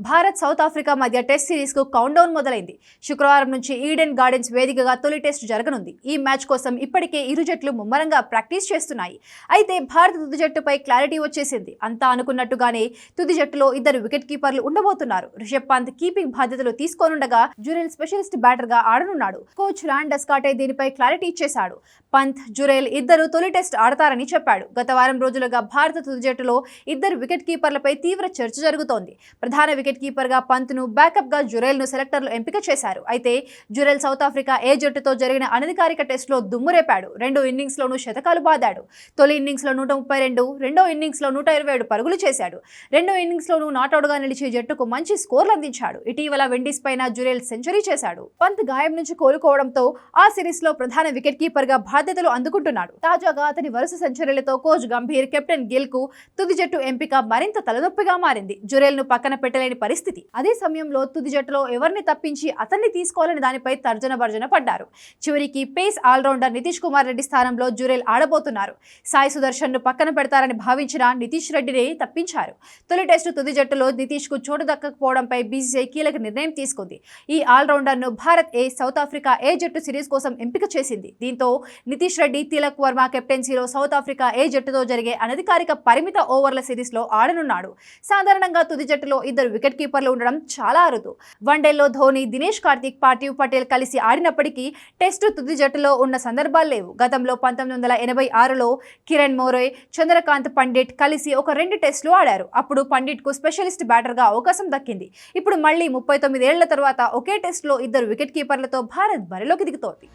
Bharat south Africa మధ్య test series కు count down మొదలైంది. శుక్రవారం నుంచి ఈడెన్ గార్డెన్స్ వేదికగా తొలి టెస్ట్ జరగనుంది. ఈ మ్యాచ్ కోసం ఇప్పటికే ఇరు జట్లు ముమ్మరంగా ప్రాక్టీస్ చేస్తున్నాయి. అయితే భారత తుది జట్టుపై క్లారిటీ వచ్చేసింది. అంతా అనుకున్నట్టుగానే తుది జట్టులో ఇద్దరు వికెట్ కీపర్లు ఉండబోతున్నారు. రిషబ్ పంత్ కీపింగ్ బాధ్యతలు తీసుకోనుండగా జురేల్ స్పెషలిస్ట్ బ్యాటర్ గా ఆడనున్నాడు. కోచ్ రాన్ డస్కాటే దీనిపై క్లారిటీ ఇచ్చేశాడు. పంత్, జురేల్ ఇద్దరు తొలి టెస్ట్ ఆడతారని చెప్పాడు. గత వారం రోజులుగా భారత తుది జట్టులో ఇద్దరు వికెట్ కీపర్లపై తీవ్ర చర్చ జరుగుతోంది. ప్రధాన వికెట్ కీపర్ గా పంత్ను, బ్యాకప్ గా జురేల్ ను సెలెక్టర్లు ఎంపిక చేశారు. అయితే జురేల్ సౌత్ ఆఫ్రికా ఏ జట్టుతో జరిగిన అనధికారిక టెస్ట్ లో దుమ్మురేపాడు. 2 ఇన్నింగ్స్ లోనూ శతకాలు బాదాడు. తొలి ఇన్నింగ్స్ లో 132, రెండో ఇన్నింగ్స్ లో 127 పరుగులు చేశాడు. 2 ఇన్నింగ్స్ లోనూ నాట్అవుట్ గా నిలిచి జట్టుకు మంచి స్కోర్లు అందించాడు. ఇటీవల విండీస్ పైన జురేల్ సెంచరీ చేశాడు. పంత్ గాయం నుంచి కోలుకోవడంతో ఆ సిరీస్ లో ప్రధాన వికెట్ కీపర్ గా బాధ్యతలు అందుకుంటున్నాడు. తాజాగా అతని వరుస సెంచరీలతో కోచ్ గంభీర్, కెప్టెన్ గిల్ కు తుది జట్టు ఎంపిక మరింత తలనొప్పిగా మారింది. జురేల్ ను పక్కన పెట్టలేని పరిస్థితి. అదే సమయంలో తుది జట్టులో ఎవరిని తప్పించి అతన్ని తీసుకోవాలని దానిపై తర్జన భర్జన పడ్డారు. చివరికి పేస్ ఆల్రౌండర్ నితీష్ కుమార్ రెడ్డి స్థానంలో జురేల్ ఆడబోతున్నారు. సాయి సుదర్శన్ ను పక్కన పెడతారని భావించిన నితీష్ రెడ్డిని తప్పించారు. తొలి టెస్టు తుది జట్టులో నితీష్ కు చోటు దక్కకపోవడంపై బీసీసీఐ కీలక నిర్ణయం తీసుకుంది. ఈ ఆల్రౌండర్ ను భారత్ సౌత్ ఆఫ్రికా ఏ జట్టు సిరీస్ కోసం ఎంపిక చేసింది. దీంతో నితీష్ రెడ్డి, తిలక్ వర్మ కెప్టెన్సీలో సౌత్ ఆఫ్రికా ఏ జట్టుతో జరిగే అనధికారిక పరిమిత ఓవర్ల సిరీస్ లో ఆడనున్నాడు. సాధారణంగా తుది జట్టులో ఇద్దరు వికెట్ కీపర్లు ఉండడం చాలా అరుదు. వన్డేల్లో ధోని, దినేష్ కార్తిక్, పార్థివ్ పటేల్ కలిసి ఆడినప్పటికీ టెస్టు తుది జట్టులో ఉన్న సందర్భాలు లేవు. గతంలో 1986లో కిరణ్ మోరే, చంద్రకాంత్ పండిట్ కలిసి ఒక 2 టెస్టులు ఆడారు. అప్పుడు పండిట్ కు స్పెషలిస్ట్ బ్యాటర్ గా అవకాశం దక్కింది. ఇప్పుడు మళ్ళీ 39 ఏళ్ల తర్వాత ఒకే టెస్టులో ఇద్దరు వికెట్ కీపర్లతో భారత్ బరిలోకి దిగుతోంది.